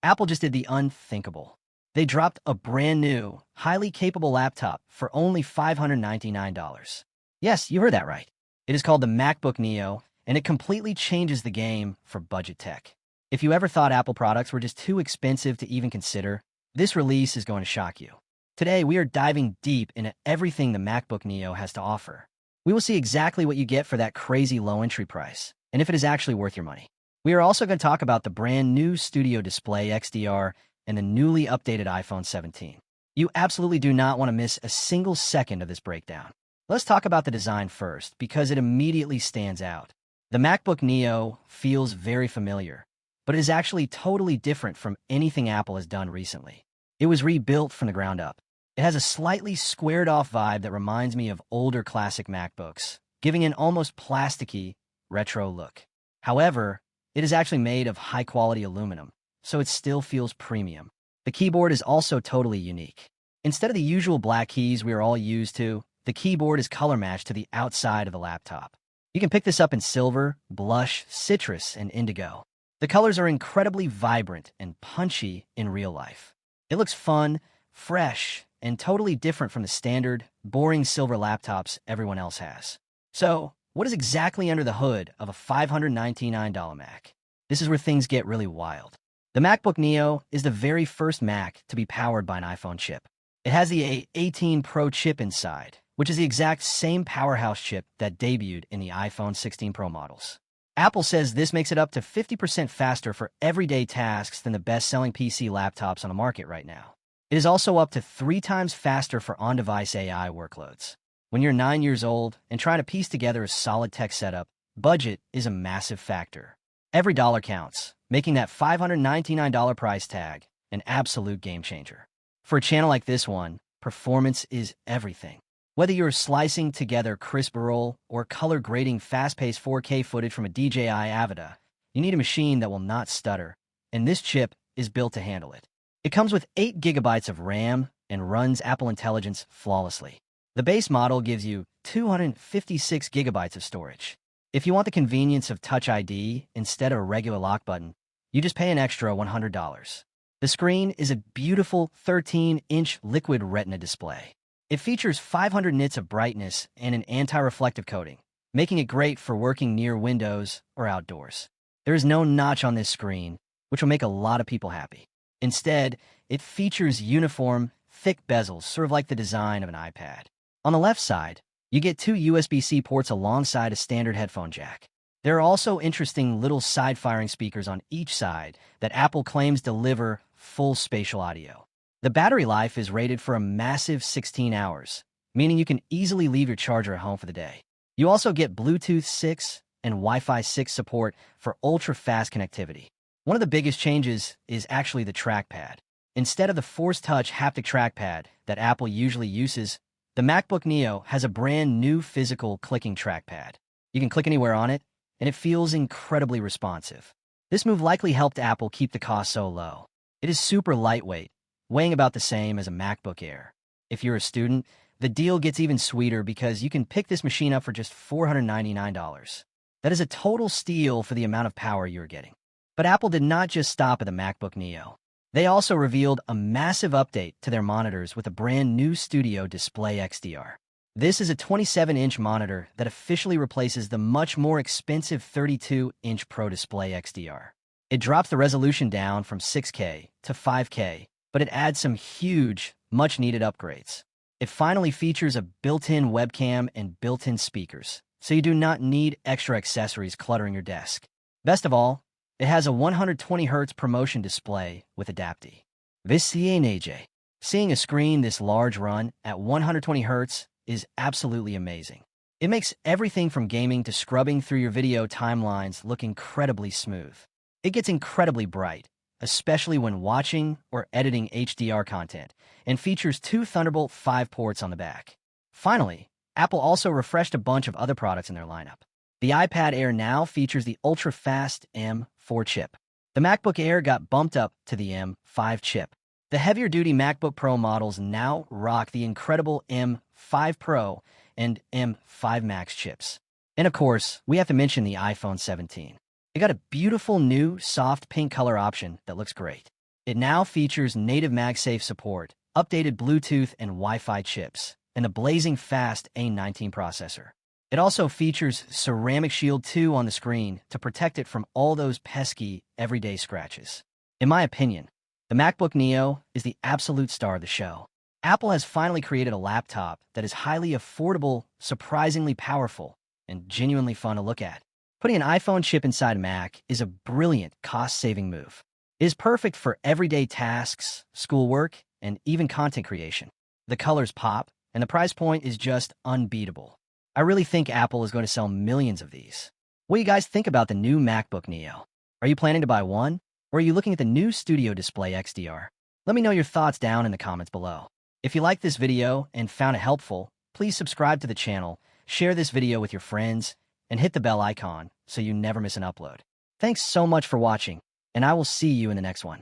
Apple just did the unthinkable. They dropped a brand new, highly capable laptop for only $599. Yes, you heard that right. It is called the MacBook Neo, and it completely changes the game for budget tech. If you ever thought Apple products were just too expensive to even consider, this release is going to shock you. Today, we are diving deep into everything the MacBook Neo has to offer. We will see exactly what you get for that crazy low entry price, and if it is actually worth your money. We are also going to talk about the brand new Studio Display XDR and the newly updated iPhone 17. You absolutely do not want to miss a single second of this breakdown. Let's talk about the design first, because it immediately stands out. The MacBook Neo feels very familiar, but it is actually totally different from anything Apple has done recently. It was rebuilt from the ground up. It has a slightly squared-off vibe that reminds me of older classic MacBooks, giving an almost plasticky, retro look. However, it is actually made of high-quality aluminum, so it still feels premium. The keyboard is also totally unique. Instead of the usual black keys we are all used to, the keyboard is color-matched to the outside of the laptop. You can pick this up in silver, blush, citrus, and indigo. The colors are incredibly vibrant and punchy in real life. It looks fun, fresh, and totally different from the standard, boring silver laptops everyone else has. So, what is exactly under the hood of a $599 Mac? This is where things get really wild. The MacBook Neo is the very first Mac to be powered by an iPhone chip. It has the A18 Pro chip inside, which is the exact same powerhouse chip that debuted in the iPhone 16 Pro models. Apple says this makes it up to 50% faster for everyday tasks than the best-selling PC laptops on the market right now. It is also up to 3 times faster for on-device AI workloads. When you're 9 years old and trying to piece together a solid tech setup, budget is a massive factor. Every dollar counts, making that $599 price tag an absolute game changer. For a channel like this one, performance is everything. Whether you're slicing together crisp roll or color grading fast-paced 4K footage from a DJI Avida, you need a machine that will not stutter, and this chip is built to handle it. It comes with 8 gigabytes of RAM and runs Apple Intelligence flawlessly. The base model gives you 256 gigabytes of storage. If you want the convenience of Touch ID instead of a regular lock button, you just pay an extra $100. The screen is a beautiful 13-inch liquid retina display. It features 500 nits of brightness and an anti-reflective coating, making it great for working near windows or outdoors. There is no notch on this screen, which will make a lot of people happy. Instead, it features uniform, thick bezels, sort of like the design of an iPad. On the left side, you get 2 USB-C ports alongside a standard headphone jack. There are also interesting little side-firing speakers on each side that Apple claims deliver full spatial audio. The battery life is rated for a massive 16 hours, meaning you can easily leave your charger at home for the day. You also get Bluetooth 6 and Wi-Fi 6 support for ultra-fast connectivity. One of the biggest changes is actually the trackpad. Instead of the Force Touch haptic trackpad that Apple usually uses, the MacBook Neo has a brand new physical clicking trackpad. You can click anywhere on it, and it feels incredibly responsive. This move likely helped Apple keep the cost so low. It is super lightweight, weighing about the same as a MacBook Air. If you're a student, the deal gets even sweeter because you can pick this machine up for just $499. That is a total steal for the amount of power you're getting. But Apple did not just stop at the MacBook Neo. They also revealed a massive update to their monitors with a brand new Studio Display XDR. This is a 27-inch monitor that officially replaces the much more expensive 32-inch Pro Display XDR. It drops the resolution down from 6K to 5K, but it adds some huge, much-needed upgrades. It finally features a built-in webcam and built-in speakers, so you do not need extra accessories cluttering your desk. Best of all, it has a 120Hz ProMotion display with Adapti. Seeing a screen this large run at 120Hz is absolutely amazing. It makes everything from gaming to scrubbing through your video timelines look incredibly smooth. It gets incredibly bright, especially when watching or editing HDR content, and features 2 Thunderbolt 5 ports on the back. Finally, Apple also refreshed a bunch of other products in their lineup. The iPad Air now features the ultra-fast M4 chip. The MacBook Air got bumped up to the M5 chip. The heavier-duty MacBook Pro models now rock the incredible M5 Pro and M5 Max chips. And of course, we have to mention the iPhone 17. It got a beautiful new soft pink color option that looks great. It now features native MagSafe support, updated Bluetooth and Wi-Fi chips, and a blazing fast A19 processor. It also features Ceramic Shield 2 on the screen to protect it from all those pesky, everyday scratches. In my opinion, the MacBook Neo is the absolute star of the show. Apple has finally created a laptop that is highly affordable, surprisingly powerful, and genuinely fun to look at. Putting an iPhone chip inside a Mac is a brilliant cost-saving move. It is perfect for everyday tasks, schoolwork, and even content creation. The colors pop, and the price point is just unbeatable. I really think Apple is going to sell millions of these. What do you guys think about the new MacBook Neo? Are you planning to buy one? Or are you looking at the new Studio Display XDR? Let me know your thoughts down in the comments below. If you liked this video and found it helpful, please subscribe to the channel, share this video with your friends, and hit the bell icon so you never miss an upload. Thanks so much for watching, and I will see you in the next one.